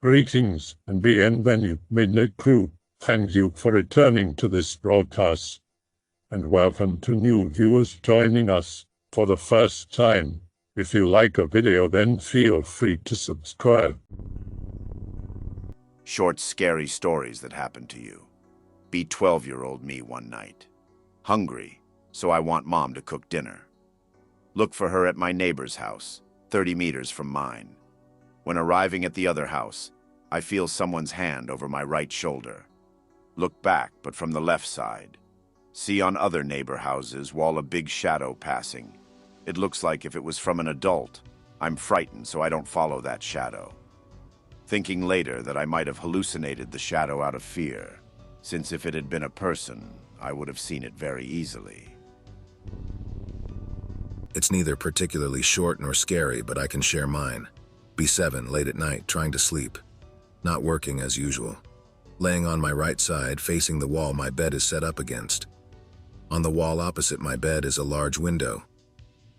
Greetings and bienvenue, Midnight Crew. Thank you for returning to this broadcast, and welcome to new viewers joining us for the first time. If you like a video, then feel free to subscribe. Short, scary stories that happened to you. Beat 12-year-old me one night. Hungry, so I want Mom to cook dinner. Look for her at my neighbor's house, 30 meters from mine. When arriving at the other house, I feel someone's hand over my right shoulder. Look back, but from the left side. See on other neighbor houses wall a big shadow passing. It looks like if it was from an adult. I'm frightened, so I don't follow that shadow. Thinking later that I might have hallucinated the shadow out of fear, since if it had been a person, I would have seen it very easily. It's neither particularly short nor scary, but I can share mine. B7, late at night, trying to sleep. Not working as usual. Laying on my right side, facing the wall my bed is set up against. On the wall opposite my bed is a large window.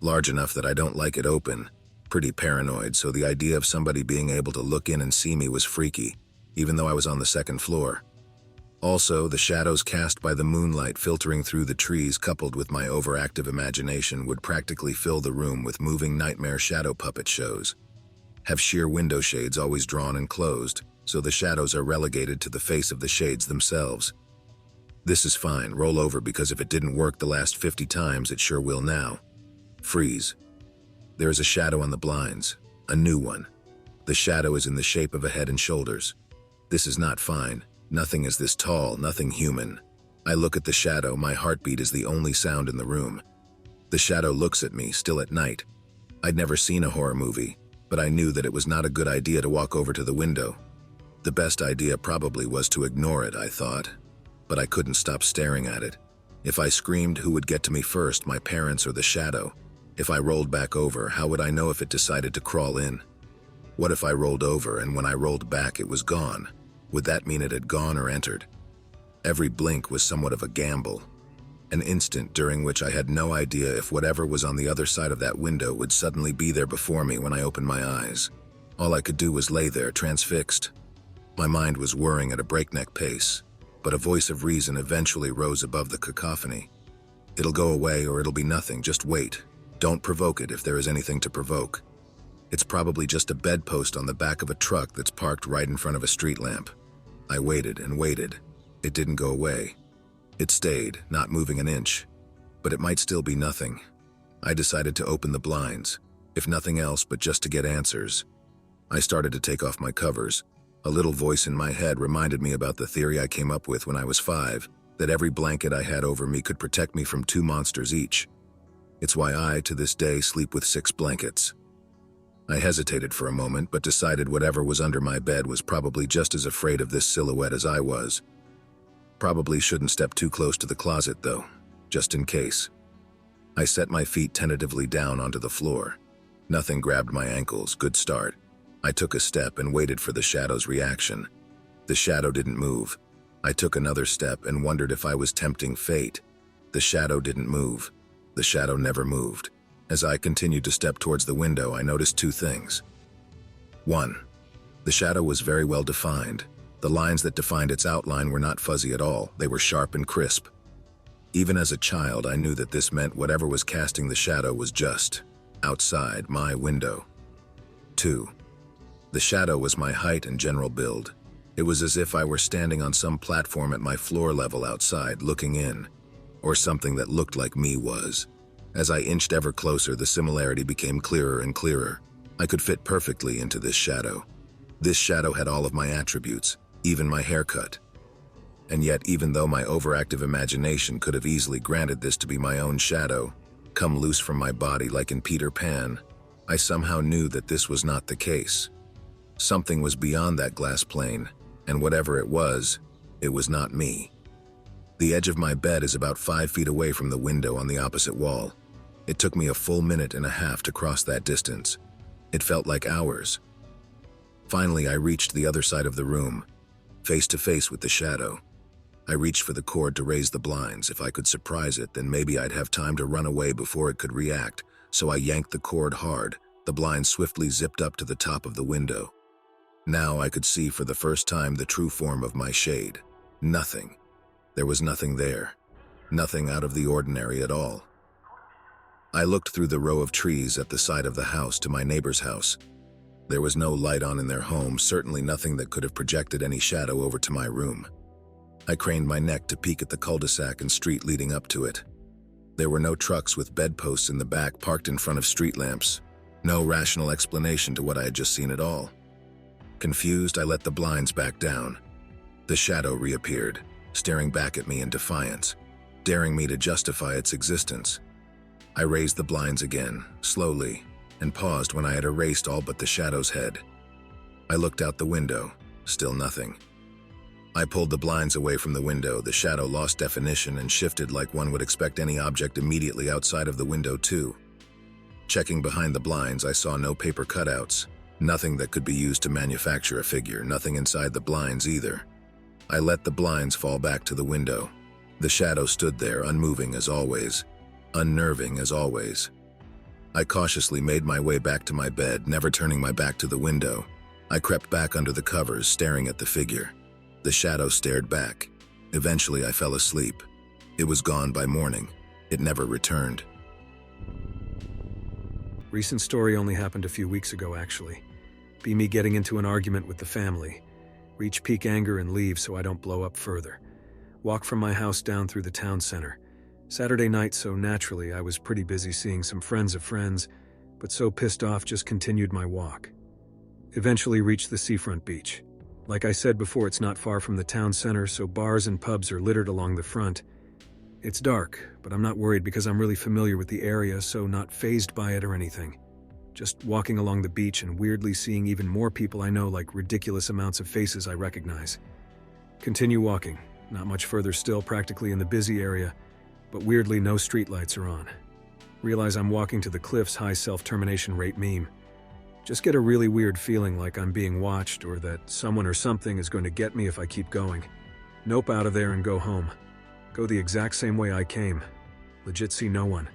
Large enough that I don't like it open. Pretty paranoid, so the idea of somebody being able to look in and see me was freaky, even though I was on the second floor. Also, the shadows cast by the moonlight filtering through the trees coupled with my overactive imagination would practically fill the room with moving nightmare shadow puppet shows. Have sheer window shades always drawn and closed, so the shadows are relegated to the face of the shades themselves. This is fine, roll over, because if it didn't work the last 50 times, it sure will now. Freeze. There is a shadow on the blinds, a new one. The shadow is in the shape of a head and shoulders. This is not fine. Nothing is this tall, nothing human. I look at the shadow, my heartbeat is the only sound in the room. The shadow looks at me, still at night. I'd never seen a horror movie, but I knew that it was not a good idea to walk over to the window. The best idea probably was to ignore it, I thought, but I couldn't stop staring at it. If I screamed, who would get to me first, my parents or the shadow? If I rolled back over, how would I know if it decided to crawl in? What if I rolled over and when I rolled back it was gone? Would that mean it had gone or entered? Every blink was somewhat of a gamble. An instant during which I had no idea if whatever was on the other side of that window would suddenly be there before me when I opened my eyes. All I could do was lay there, transfixed. My mind was whirring at a breakneck pace, but a voice of reason eventually rose above the cacophony. It'll go away or it'll be nothing, just wait. Don't provoke it if there is anything to provoke. It's probably just a bedpost on the back of a truck that's parked right in front of a street lamp. I waited and waited. It didn't go away. It stayed, not moving an inch. But it might still be nothing. I decided to open the blinds, if nothing else but just to get answers. I started to take off my covers. A little voice in my head reminded me about the theory I came up with when I was 5, that every blanket I had over me could protect me from 2 monsters each. It's why I, to this day, sleep with 6 blankets. I hesitated for a moment, but decided whatever was under my bed was probably just as afraid of this silhouette as I was. Probably shouldn't step too close to the closet, though, just in case. I set my feet tentatively down onto the floor. Nothing grabbed my ankles, good start. I took a step and waited for the shadow's reaction. The shadow didn't move. I took another step and wondered if I was tempting fate. The shadow didn't move. The shadow never moved. As I continued to step towards the window, I noticed 2 things. 1. The shadow was very well defined. The lines that defined its outline were not fuzzy at all. They were sharp and crisp. Even as a child, I knew that this meant whatever was casting the shadow was just outside my window. 2. The shadow was my height and general build. It was as if I were standing on some platform at my floor level outside, looking in, or something that looked like me was. As I inched ever closer, the similarity became clearer and clearer. I could fit perfectly into this shadow. This shadow had all of my attributes, even my haircut. And yet, even though my overactive imagination could have easily granted this to be my own shadow, come loose from my body like in Peter Pan, I somehow knew that this was not the case. Something was beyond that glass plane, and whatever it was not me. The edge of my bed is about 5 feet away from the window on the opposite wall. It took me a full minute and a half to cross that distance. It felt like hours. Finally, I reached the other side of the room, face to face with the shadow. I reached for the cord to raise the blinds. If I could surprise it, then maybe I'd have time to run away before it could react, so I yanked the cord hard. The blinds swiftly zipped up to the top of the window. Now I could see for the first time the true form of my shade. Nothing. There was nothing there. Nothing out of the ordinary at all. I looked through the row of trees at the side of the house to my neighbor's house. There was no light on in their home, certainly nothing that could have projected any shadow over to my room. I craned my neck to peek at the cul-de-sac and street leading up to it. There were no trucks with bedposts in the back parked in front of street lamps. No rational explanation to what I had just seen at all. Confused, I let the blinds back down. The shadow reappeared, staring back at me in defiance, daring me to justify its existence. I raised the blinds again, slowly, and paused when I had erased all but the shadow's head. I looked out the window, still nothing. I pulled the blinds away from the window. The shadow lost definition and shifted like one would expect any object immediately outside of the window too. Checking behind the blinds, I saw no paper cutouts, nothing that could be used to manufacture a figure, nothing inside the blinds either. I let the blinds fall back to the window. The shadow stood there, unmoving as always, unnerving as always. I cautiously made my way back to my bed, never turning my back to the window. I crept back under the covers, staring at the figure. The shadow stared back. Eventually, I fell asleep. It was gone by morning. It never returned. Recent story only happened a few weeks ago, actually. Be me getting into an argument with the family. Reach peak anger and leave so I don't blow up further. Walk from my house down through the town center. Saturday night, so naturally I was pretty busy seeing some friends of friends, but so pissed off just continued my walk. Eventually reached the seafront beach. Like I said before, it's not far from the town center, so bars and pubs are littered along the front. It's dark, but I'm not worried because I'm really familiar with the area, so not fazed by it or anything. Just walking along the beach and weirdly seeing even more people I know, like ridiculous amounts of faces I recognize. Continue walking. Not much further still, practically in the busy area, but weirdly no streetlights are on. Realize I'm walking to the cliff's high self-termination rate meme. Just get a really weird feeling like I'm being watched or that someone or something is going to get me if I keep going. Nope, out of there and go home. Go the exact same way I came. Legit see no one.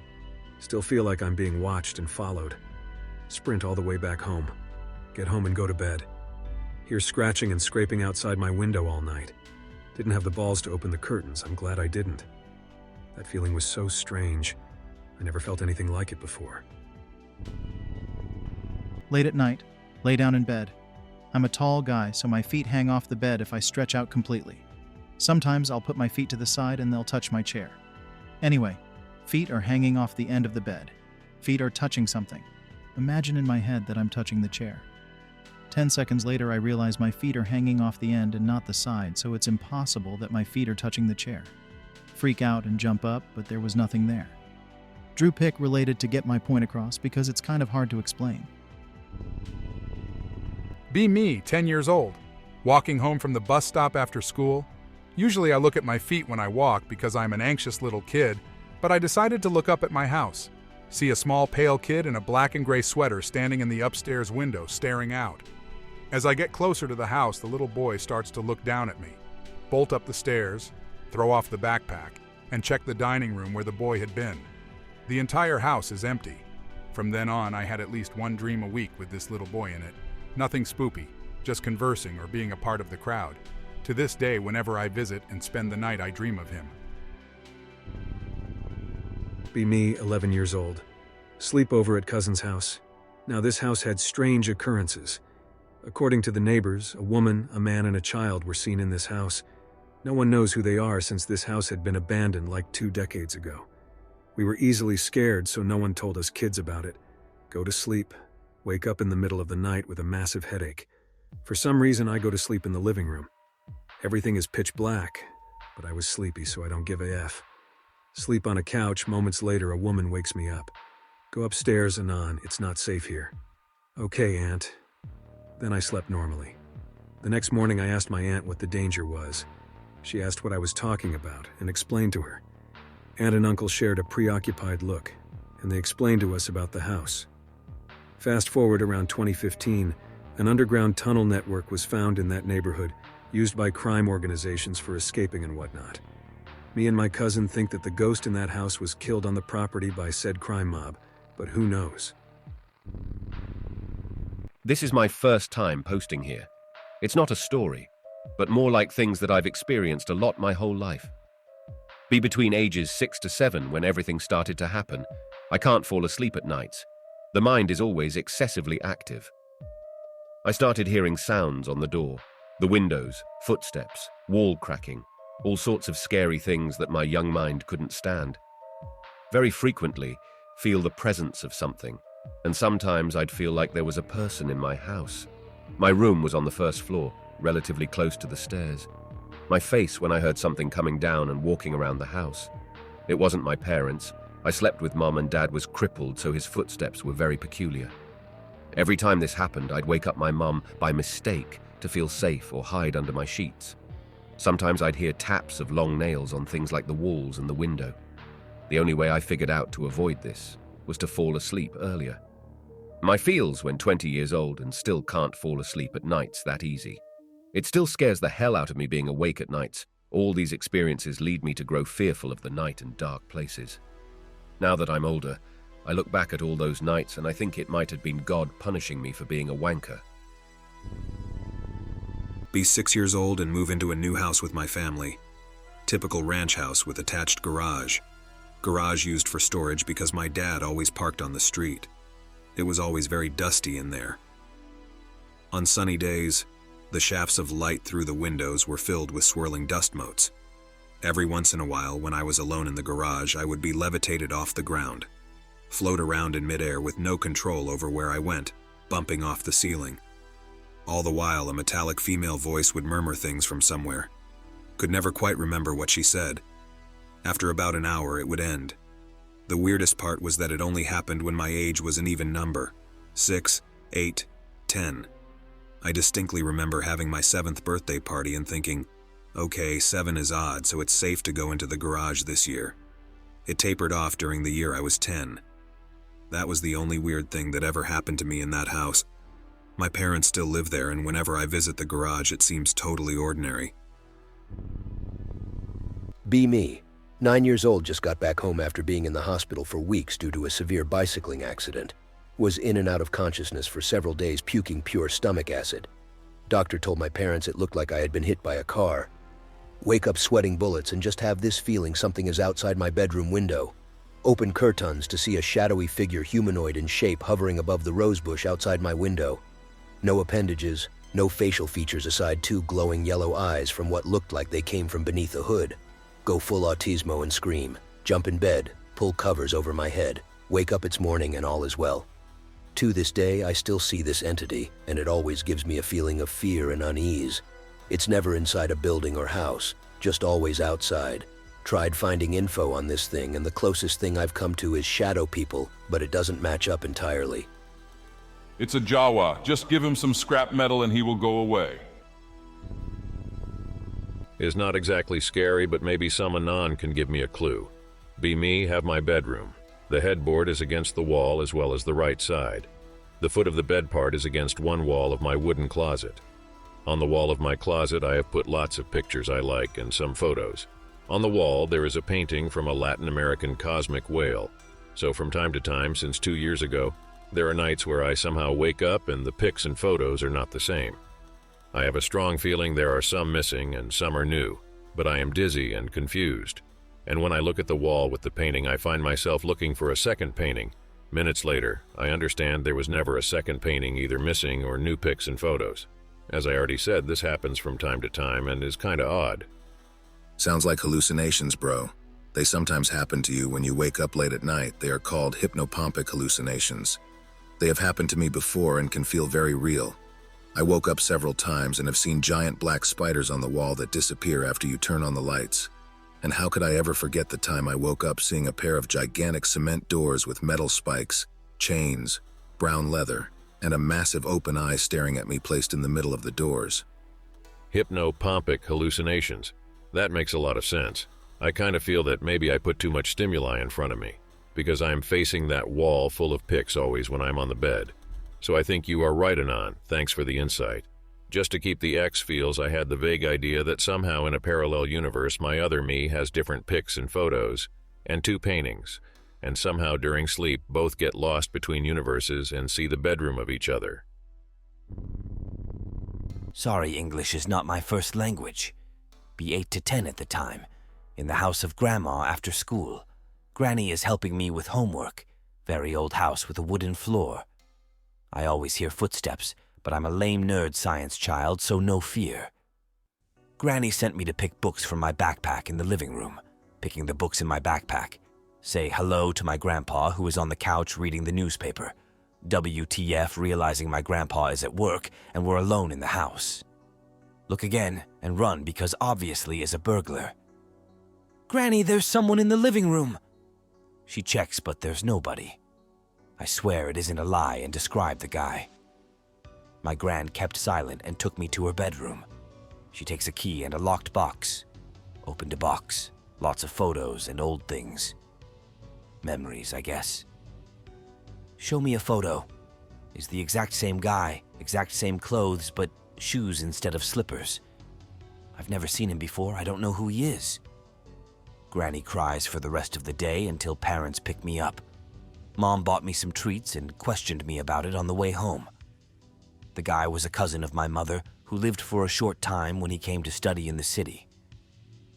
Still feel like I'm being watched and followed. Sprint all the way back home. Get home and go to bed. Hear scratching and scraping outside my window all night. Didn't have the balls to open the curtains. I'm glad I didn't. That feeling was so strange. I never felt anything like it before. Late at night, lay down in bed. I'm a tall guy, so my feet hang off the bed if I stretch out completely. Sometimes I'll put my feet to the side and they'll touch my chair. Anyway, feet are hanging off the end of the bed. Feet are touching something. Imagine in my head that I'm touching the chair. 10 seconds later, I realize my feet are hanging off the end and not the side, so it's impossible that my feet are touching the chair. Freak out and jump up, but there was nothing there. Drew pic related to get my point across because it's kind of hard to explain. Be me, 10 years old, walking home from the bus stop after school. Usually I look at my feet when I walk because I'm an anxious little kid, but I decided to look up at my house. See a small pale kid in a black and gray sweater standing in the upstairs window staring out. As I get closer to the house, the little boy starts to look down at me, bolt up the stairs, throw off the backpack, and check the dining room where the boy had been. The entire house is empty. From then on, I had at least one dream a week with this little boy in it. Nothing spoopy, just conversing or being a part of the crowd. To this day, whenever I visit and spend the night, I dream of him. Be me, 11 years old. Sleepover at cousin's house. Now this house had strange occurrences. According to the neighbors, a woman, a man, and a child were seen in this house. No one knows who they are since this house had been abandoned like 2 decades ago. We were easily scared, so no one told us kids about it. Go to sleep. Wake up in the middle of the night with a massive headache. For some reason, I go to sleep in the living room. Everything is pitch black, but I was sleepy, so I don't give a F. Sleep on a couch. Moments later, a woman wakes me up. Go upstairs, Anon. It's not safe here. Okay, Aunt. Then I slept normally. The next morning, I asked my aunt what the danger was. She asked what I was talking about and explained to her. Aunt and uncle shared a preoccupied look, and they explained to us about the house. Fast forward around 2015, an underground tunnel network was found in that neighborhood, used by crime organizations for escaping and whatnot. Me and my cousin think that the ghost in that house was killed on the property by said crime mob, but who knows? This is my first time posting here. It's not a story, but more like things that I've experienced a lot my whole life. Be between ages 6 to 7 when everything started to happen. I can't fall asleep at nights. The mind is always excessively active. I started hearing sounds on the door, the windows, footsteps, wall cracking, all sorts of scary things that my young mind couldn't stand. Very frequently, feel the presence of something, and sometimes I'd feel like there was a person in my house. My room was on the first floor, relatively close to the stairs. My face when I heard something coming down and walking around the house. It wasn't my parents. I slept with Mom and Dad was crippled, so his footsteps were very peculiar. Every time this happened, I'd wake up my mum by mistake to feel safe or hide under my sheets. Sometimes I'd hear taps of long nails on things like the walls and the window. The only way I figured out to avoid this was to fall asleep earlier. My feels when 20 years old and still can't fall asleep at nights that easy. It still scares the hell out of me being awake at nights. All these experiences lead me to grow fearful of the night and dark places. Now that I'm older, I look back at all those nights and I think it might have been God punishing me for being a wanker. Be 6 years old and move into a new house with my family. Typical ranch house with attached garage. Garage used for storage because my dad always parked on the street. It was always very dusty in there. On sunny days, the shafts of light through the windows were filled with swirling dust motes. Every once in a while, when I was alone in the garage, I would be levitated off the ground, float around in midair with no control over where I went, bumping off the ceiling. All the while, a metallic female voice would murmur things from somewhere. Could never quite remember what she said. After about an hour, it would end. The weirdest part was that it only happened when my age was an even number, 6, 8, 10. I distinctly remember having my 7th birthday party and thinking, okay, 7 is odd, so it's safe to go into the garage this year. It tapered off during the year I was 10. That was the only weird thing that ever happened to me in that house. My parents still live there, and whenever I visit the garage, it seems totally ordinary. Be me. 9 years old, just got back home after being in the hospital for weeks due to a severe bicycling accident. Was in and out of consciousness for several days, puking pure stomach acid. Doctor told my parents it looked like I had been hit by a car. Wake up sweating bullets and just have this feeling something is outside my bedroom window. Open curtains to see a shadowy figure, humanoid in shape, hovering above the rosebush outside my window. No appendages, no facial features aside 2 glowing yellow eyes from what looked like they came from beneath a hood. Go full autismo and scream. Jump in bed, pull covers over my head. Wake up, it's morning and all is well. To this day, I still see this entity, and it always gives me a feeling of fear and unease. It's never inside a building or house, just always outside. Tried finding info on this thing, and the closest thing I've come to is shadow people, but it doesn't match up entirely. It's a Jawa. Just give him some scrap metal and he will go away. Is not exactly scary, but maybe some anon can give me a clue. Be me, have my bedroom. The headboard is against the wall as well as the right side. The foot of the bed part is against one wall of my wooden closet. On the wall of my closet I have put lots of pictures I like and some photos. On the wall there is a painting from a Latin American cosmic whale. So from time to time, since 2 years ago, there are nights where I somehow wake up and the pics and photos are not the same. I have a strong feeling there are some missing and some are new, but I am dizzy and confused. And when I look at the wall with the painting, I find myself looking for a second painting. Minutes later, I understand there was never a second painting, either missing or new pics and photos. As I already said, this happens from time to time and is kinda odd. Sounds like hallucinations, bro. They sometimes happen to you when you wake up late at night. They are called hypnopompic hallucinations. They have happened to me before and can feel very real. I woke up several times and have seen giant black spiders on the wall that disappear after you turn on the lights. And how could I ever forget the time I woke up seeing a pair of gigantic cement doors with metal spikes, chains, brown leather, and a massive open eye staring at me placed in the middle of the doors. Hypnopompic hallucinations. That makes a lot of sense. I kind of feel that maybe I put too much stimuli in front of me, because I am facing that wall full of pics always when I'm on the bed. So I think you are right, Anon. Thanks for the insight. Just to keep the X feels, I had the vague idea that somehow in a parallel universe my other me has different pics and photos, and 2 paintings, and somehow during sleep both get lost between universes and see the bedroom of each other. Sorry, English is not my first language. Be 8 to 10 at the time, in the house of Grandma after school. Granny is helping me with homework. Very old house with a wooden floor. I always hear footsteps, but I'm a lame nerd science child, so no fear. Granny sent me to pick books from my backpack in the living room. Picking the books in my backpack. Say hello to my grandpa, who is on the couch reading the newspaper. WTF, realizing my grandpa is at work and we're alone in the house. Look again and run because obviously is a burglar. Granny, there's someone in the living room. She checks, but there's nobody. I swear it isn't a lie and describe the guy. My gran kept silent and took me to her bedroom. She takes a key and a locked box. Opened a box. Lots of photos and old things. Memories, I guess. Show me a photo. Is the exact same guy, exact same clothes, but shoes instead of slippers. I've never seen him before, I don't know who he is. Granny cries for the rest of the day until parents pick me up. Mom bought me some treats and questioned me about it on the way home. The guy was a cousin of my mother who lived for a short time when he came to study in the city.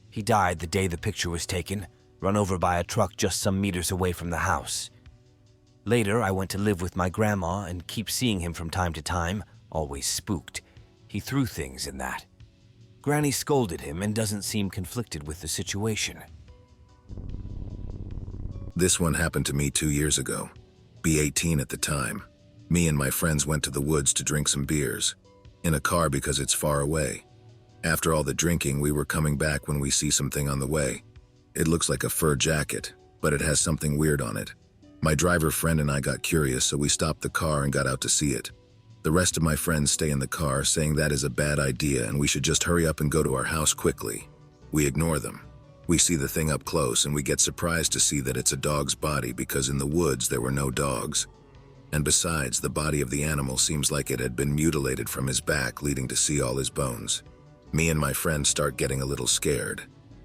He died the day the picture was taken, run over by a truck just some meters away from the house. Later, I went to live with my grandma and keep seeing him from time to time, always spooked. He threw things in that. Granny scolded him and doesn't seem conflicted with the situation. This one happened to me 2 years ago. Be 18 at the time. Me and my friends went to the woods to drink some beers. In a car because it's far away. After all the drinking, we were coming back when we see something on the way. It looks like a fur jacket, but it has something weird on it. My driver friend and I got curious, so we stopped the car and got out to see it. The rest of my friends stay in the car, saying that is a bad idea and we should just hurry up and go to our house quickly. We ignore them. We see the thing up close and we get surprised to see that it's a dog's body because in the woods there were no dogs. And besides, the body of the animal seems like it had been mutilated from his back, leading to see all his bones. Me and my friend start getting a little scared.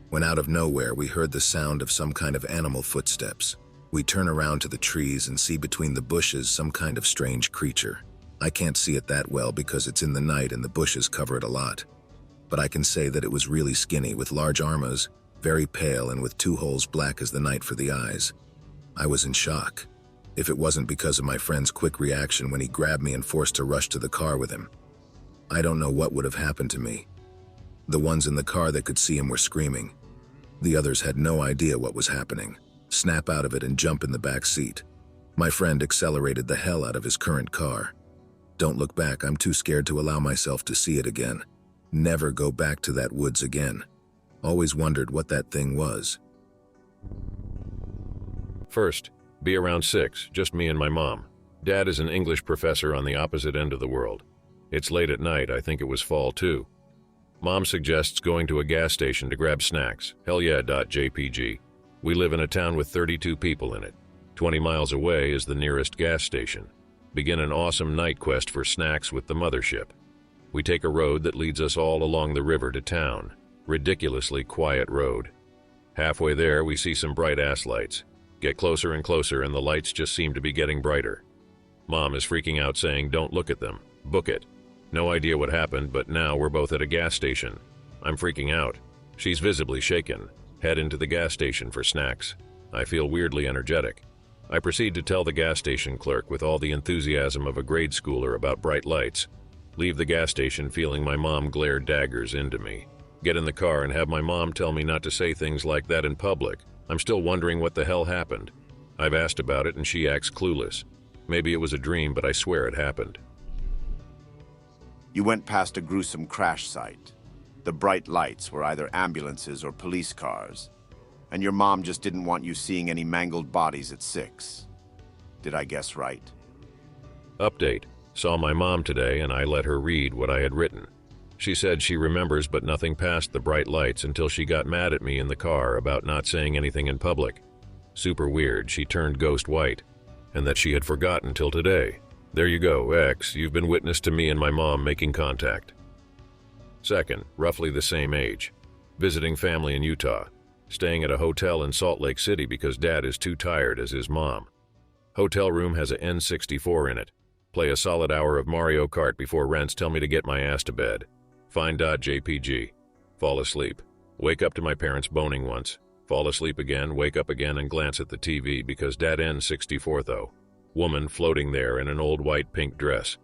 When out of nowhere we heard the sound of some kind of animal footsteps. We turn around to the trees and see between the bushes some kind of strange creature. I can't see it that well because it's in the night and the bushes cover it a lot. But I can say that it was really skinny with large arms, very pale and with 2 holes black as the night for the eyes. I was in shock. If it wasn't because of my friend's quick reaction when he grabbed me and forced to rush to the car with him. I don't know what would have happened to me. The ones in the car that could see him were screaming. The others had no idea what was happening. Snap out of it and jump in the back seat. My friend accelerated the hell out of his current car. Don't look back, I'm too scared to allow myself to see it again. Never go back to that woods again. Always wondered what that thing was. First, be around 6, just me and my mom. Dad is an English professor on the opposite end of the world. It's late at night, I think it was fall too. Mom suggests going to a gas station to grab snacks. Hell yeah, .jpg. We live in a town with 32 people in it. 20 miles away is the nearest gas station. Begin an awesome night quest for snacks with the mothership. We take a road that leads us all along the river to town. Ridiculously quiet road. Halfway there, we see some bright-ass lights. Get closer and closer and the lights just seem to be getting brighter. Mom is freaking out saying, don't look at them, book it. No idea what happened, but now we're both at a gas station. I'm freaking out. She's visibly shaken. Head into the gas station for snacks. I feel weirdly energetic. I proceed to tell the gas station clerk with all the enthusiasm of a grade schooler about bright lights. Leave the gas station feeling my mom glare daggers into me. Get in the car and have my mom tell me not to say things like that in public. I'm still wondering what the hell happened. I've asked about it and she acts clueless. Maybe it was a dream, but I swear it happened. You went past a gruesome crash site. The bright lights were either ambulances or police cars. And your mom just didn't want you seeing any mangled bodies at 6. Did I guess right? Update. Saw my mom today and I let her read what I had written. She said she remembers but nothing past the bright lights until she got mad at me in the car about not saying anything in public. Super weird, she turned ghost white. And that she had forgotten till today. There you go, X, you've been witness to me and my mom making contact. Second, roughly the same age. Visiting family in Utah. Staying at a hotel in Salt Lake City because Dad is too tired as his mom. Hotel room has a N64 in it. Play a solid hour of Mario Kart before rents tell me to get my ass to bed. Find.jpg. Fall asleep. Wake up to my parents boning once. Fall asleep again, wake up again and glance at the TV because Dad ends 64 though. Woman floating there in an old white pink dress.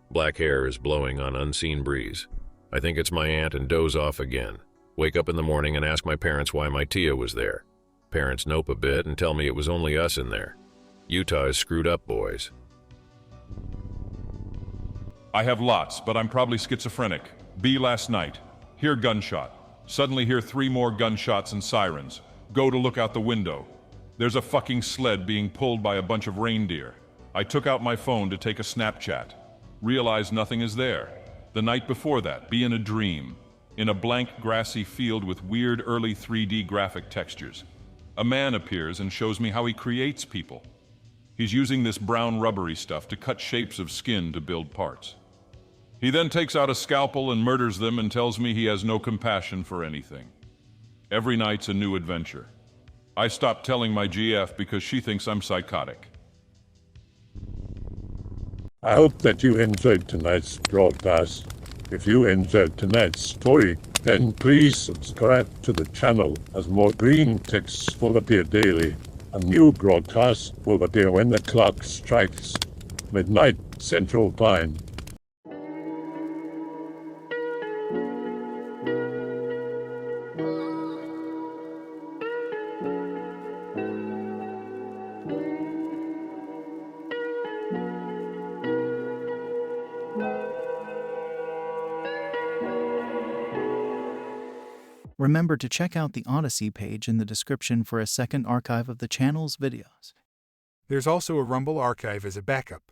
Black hair is blowing on unseen breeze. I think it's my aunt and doze off again. Wake up in the morning and ask my parents why my Tia was there. Parents nope a bit and tell me it was only us in there. Utah is screwed up, boys. I have lots, but I'm probably schizophrenic. B last night. Hear gunshot. Suddenly hear 3 more gunshots and sirens. Go to look out the window. There's a fucking sled being pulled by a bunch of reindeer. I took out my phone to take a Snapchat. Realize nothing is there. The night before that, be in a dream. In a blank grassy field with weird early 3D graphic textures. A man appears and shows me how he creates people. He's using this brown rubbery stuff to cut shapes of skin to build parts. He then takes out a scalpel and murders them and tells me he has no compassion for anything. Every night's a new adventure. I stopped telling my GF because she thinks I'm psychotic. I hope that you enjoyed tonight's broadcast. If you enjoyed tonight's story, then please subscribe to the channel as more green texts will appear daily. A new broadcast will appear when the clock strikes midnight Central Time. Remember to check out the Odyssey page in the description for a second archive of the channel's videos. There's also a Rumble archive as a backup.